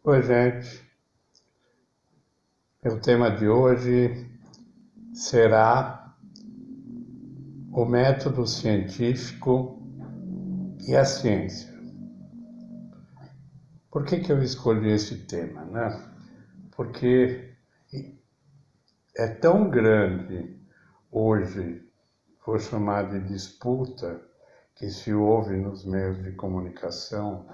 Oi, gente. O tema de hoje será o método científico e a ciência. Por que eu escolhi esse tema, né? Porque é tão grande hoje, vou chamar de disputa, que se ouve nos meios de comunicação,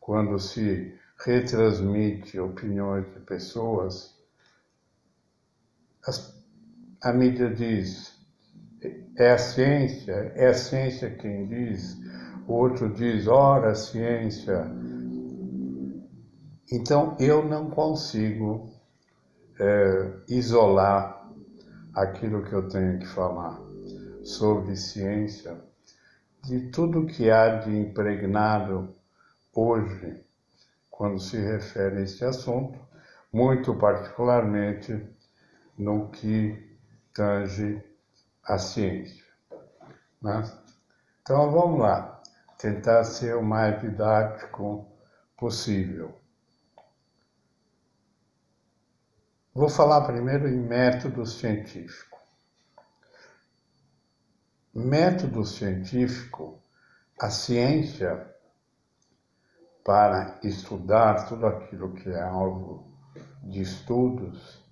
quando se retransmite opiniões de pessoas. A mídia diz, é a ciência quem diz, o outro diz, ora, a ciência. Então, eu não consigo isolar aquilo que eu tenho que falar sobre ciência de tudo que há de impregnado hoje, quando se refere a esse assunto, muito particularmente no que tange a ciência, né? Então vamos lá, tentar ser o mais didático possível. Vou falar primeiro em método científico. Método científico, a ciência, para estudar tudo aquilo que é alvo de estudos,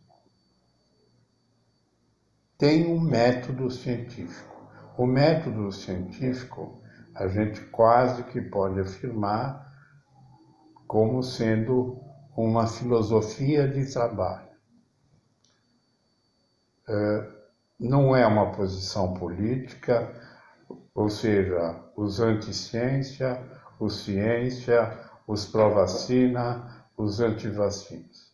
tem um método científico. O método científico, a gente quase que pode afirmar como sendo uma filosofia de trabalho. Não é uma posição política, ou seja, os anti-ciência, os ciência, os pró-vacina, os anti-vacinas.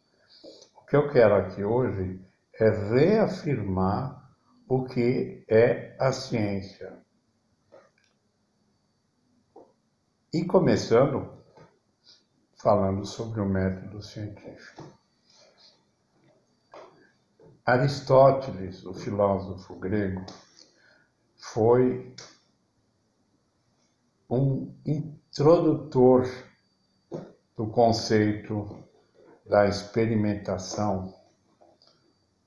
O que eu quero aqui hoje é reafirmar o que é a ciência. E começando falando sobre o método científico. Aristóteles, o filósofo grego, foi um introdutor do conceito da experimentação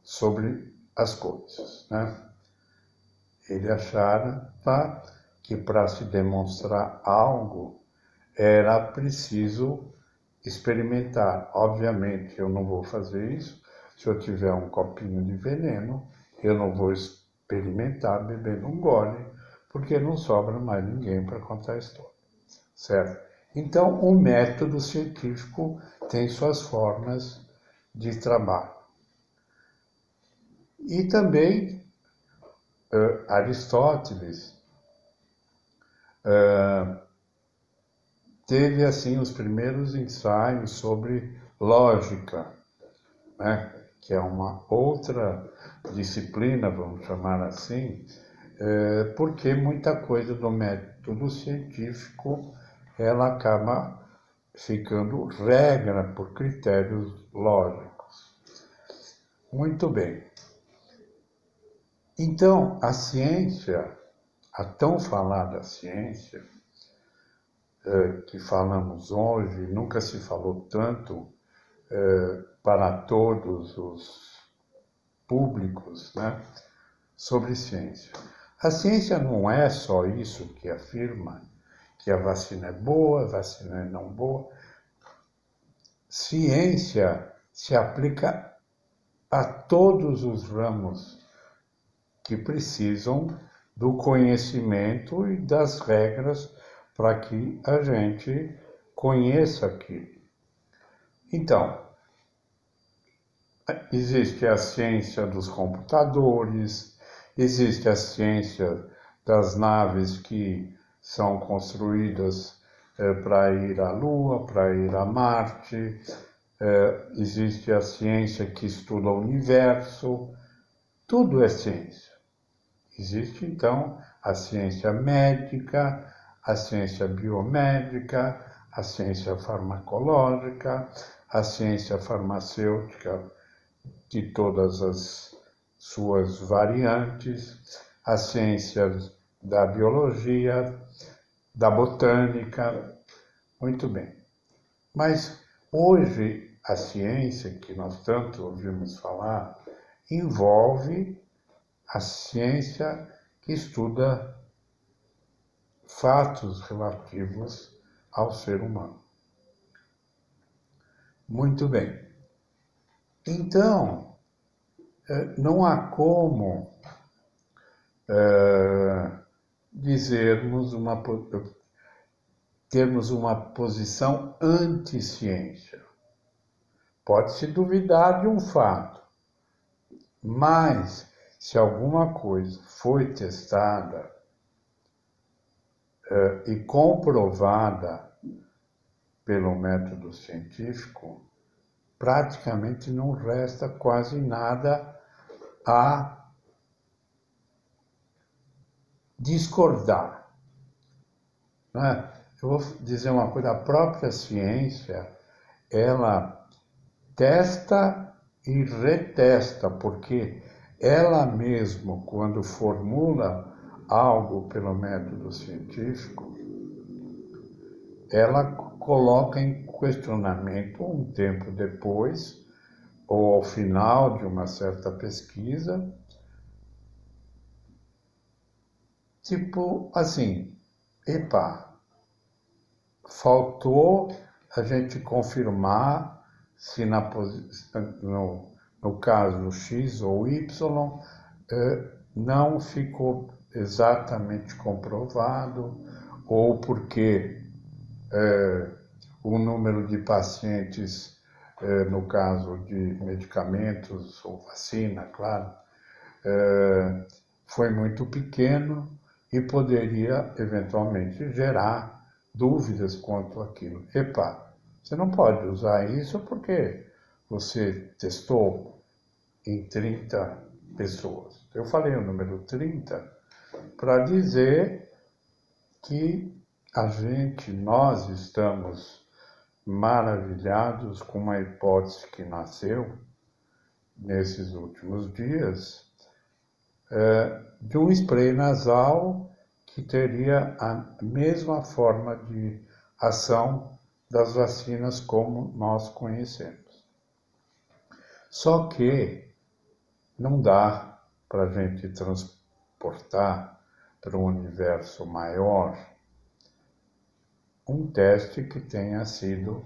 sobre as coisas, né? Ele achava que para se demonstrar algo era preciso experimentar. Obviamente, eu não vou fazer isso. Se eu tiver um copinho de veneno, eu não vou experimentar bebendo um gole, porque não sobra mais ninguém para contar a história, certo? Então, o método científico tem suas formas de trabalho. E também Aristóteles teve assim os primeiros ensaios sobre lógica, né? Que é uma outra disciplina, vamos chamar assim, porque muita coisa do método científico ela acaba ficando regra por critérios lógicos. Muito bem. Então, a ciência, a tão falada ciência, que falamos hoje, nunca se falou tanto para todos os públicos, né, sobre ciência. A ciência não é só isso que afirma que a vacina é boa, a vacina é não boa. Ciência se aplica a todos os ramos que precisam do conhecimento e das regras para que a gente conheça aquilo. Então, existe a ciência dos computadores, existe a ciência das naves que são construídas para ir à Lua, para ir a Marte, existe a ciência que estuda o universo, tudo é ciência. Existe, então, a ciência médica, a ciência biomédica, a ciência farmacológica, a ciência farmacêutica de todas as suas variantes, a ciência da biologia, da botânica. Muito bem. Mas Hoje, a ciência que nós tanto ouvimos falar envolve a ciência que estuda fatos relativos ao ser humano. Muito bem. Então, não há como termos uma posição anti-ciência. Pode-se duvidar de um fato, mas se alguma coisa foi testada e comprovada pelo método científico, praticamente não resta quase nada a discordar. Né? Eu vou dizer uma coisa, a própria ciência, ela testa e retesta, porque ela mesma, quando formula algo pelo método científico, ela coloca em questionamento um tempo depois, ou ao final de uma certa pesquisa, tipo assim, epa, faltou a gente confirmar se no caso X ou Y não ficou exatamente comprovado, ou porque o número de pacientes, no caso de medicamentos ou vacina, claro, foi muito pequeno e poderia eventualmente gerar dúvidas quanto àquilo. Epa, você não pode usar isso porque você testou em 30 pessoas. Eu falei o número 30 para dizer que nós estamos maravilhados com uma hipótese que nasceu nesses últimos dias, de um spray nasal que teria a mesma forma de ação das vacinas como nós conhecemos. Só que não dá para a gente transportar para um universo maior um teste que tenha sido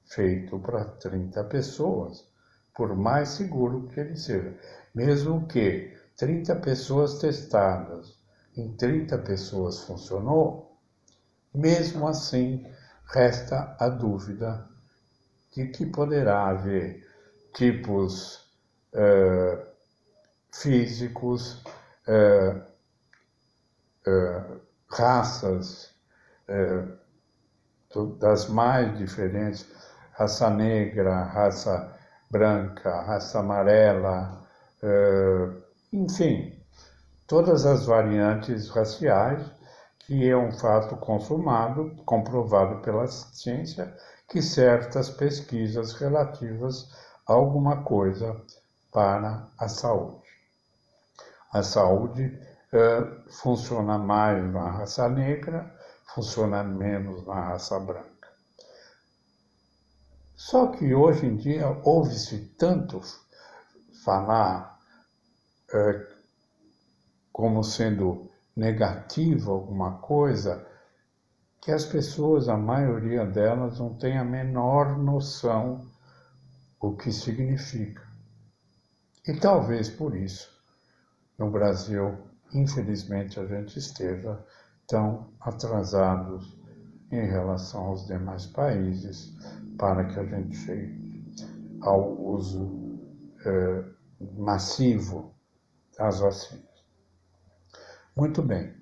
feito para 30 pessoas, por mais seguro que ele seja. Mesmo que 30 pessoas testadas, em 30 pessoas funcionou, mesmo assim resta a dúvida de que poderá haver tipos físicos, raças das mais diferentes, raça negra, raça branca, raça amarela, enfim, todas as variantes raciais, que é um fato consumado, comprovado pela ciência, que certas pesquisas relativas a alguma coisa para a saúde. A saúde funciona mais na raça negra, funciona menos na raça branca. Só que hoje em dia ouve-se tanto falar como sendo negativo alguma coisa, que as pessoas, a maioria delas, não tem a menor noção o que significa. E talvez por isso, no Brasil, infelizmente, a gente esteja tão atrasados em relação aos demais países para que a gente chegue ao uso massivo das vacinas. Muito bem.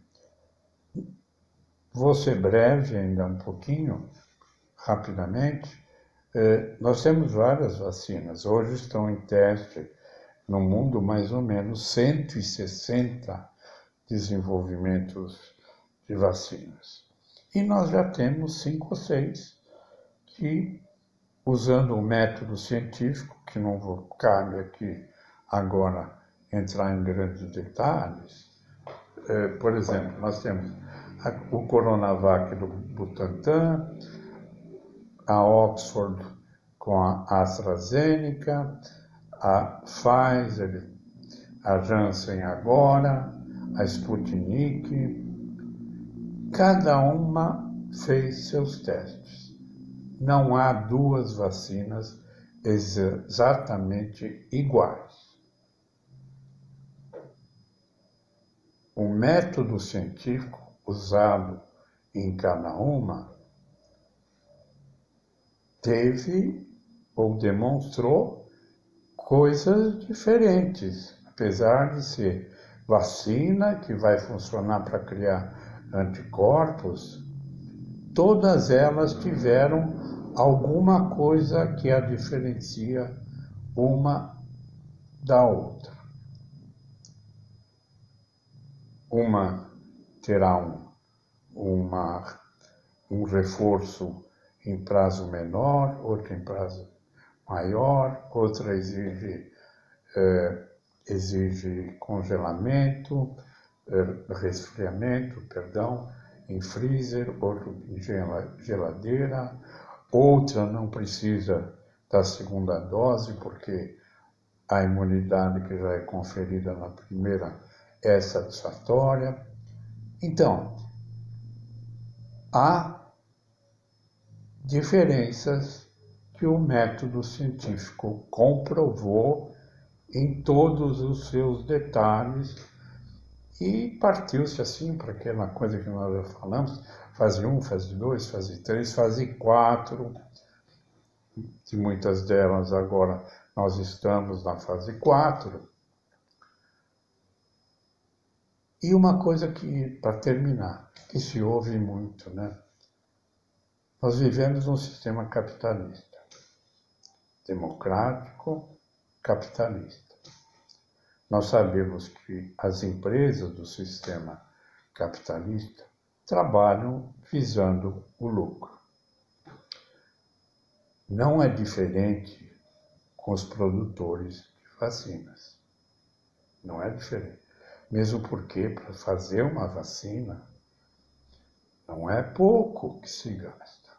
Vou ser breve ainda um pouquinho, rapidamente. Nós temos várias vacinas. Hoje estão em teste no mundo mais ou menos 160 desenvolvimentos de vacinas. E nós já temos 5 ou 6 que, usando o método científico, que não cabe aqui agora entrar em grandes detalhes, por exemplo, nós temos o Coronavac do Butantan, a Oxford com a AstraZeneca, a Pfizer, a Janssen agora, a Sputnik. Cada uma fez seus testes. Não há duas vacinas exatamente iguais. O método científico usado em cada uma teve ou demonstrou coisas diferentes, apesar de ser vacina que vai funcionar para criar anticorpos, todas elas tiveram alguma coisa que a diferencia uma da outra. Uma terá um reforço em prazo menor, outra em prazo maior, outra exige congelamento, resfriamento, em freezer, outra em geladeira, outra não precisa da segunda dose, porque a imunidade que já é conferida na primeira é satisfatória. Então, há diferenças que o método científico comprovou em todos os seus detalhes e partiu-se assim para aquela coisa que nós já falamos, fase 1, fase 2, fase 3, fase 4, de muitas delas agora nós estamos na fase 4. E uma coisa que, para terminar, que se ouve muito, né? Nós vivemos num sistema capitalista, democrático, capitalista. Nós sabemos que as empresas do sistema capitalista trabalham visando o lucro. Não é diferente com os produtores de vacinas. Não é diferente. Mesmo porque, para fazer uma vacina, não é pouco que se gasta.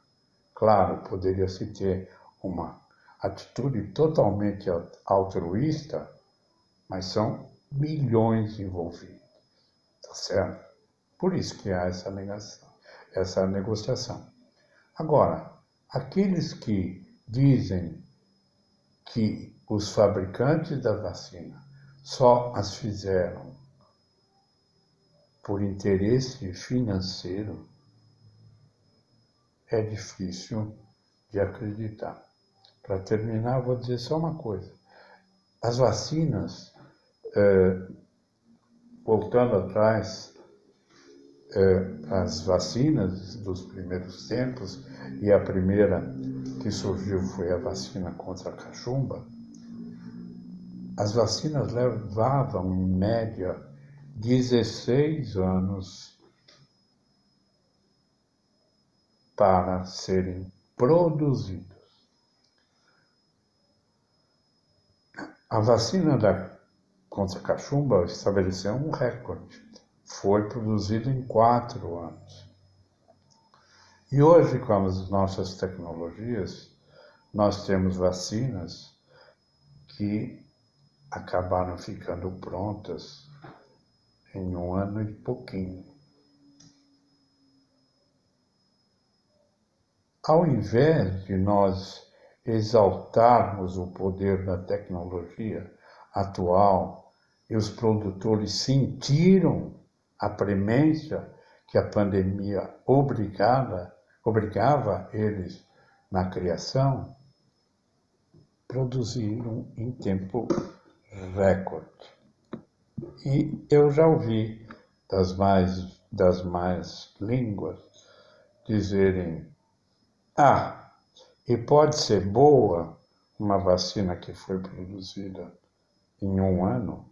Claro, poderia-se ter uma atitude totalmente altruísta, mas são milhões envolvidos, tá certo? Por isso que há essa negociação. Agora, aqueles que dizem que os fabricantes da vacina só as fizeram por interesse financeiro, é difícil de acreditar. Para terminar, vou dizer só uma coisa. As vacinas, voltando atrás, as vacinas dos primeiros tempos, e a primeira que surgiu foi a vacina contra a cachumba, as vacinas levavam, em média, 16 anos para serem produzidos. A vacina contra a cachumba estabeleceu um recorde. Foi produzida em 4 anos. E hoje, com as nossas tecnologias, nós temos vacinas que acabaram ficando prontas em 1 ano e pouquinho. Ao invés de nós exaltarmos o poder da tecnologia atual e os produtores sentiram a premência que a pandemia obrigava eles na criação, produziram em tempo recorde. E eu já ouvi das mais línguas dizerem: e pode ser boa uma vacina que foi produzida em 1 ano?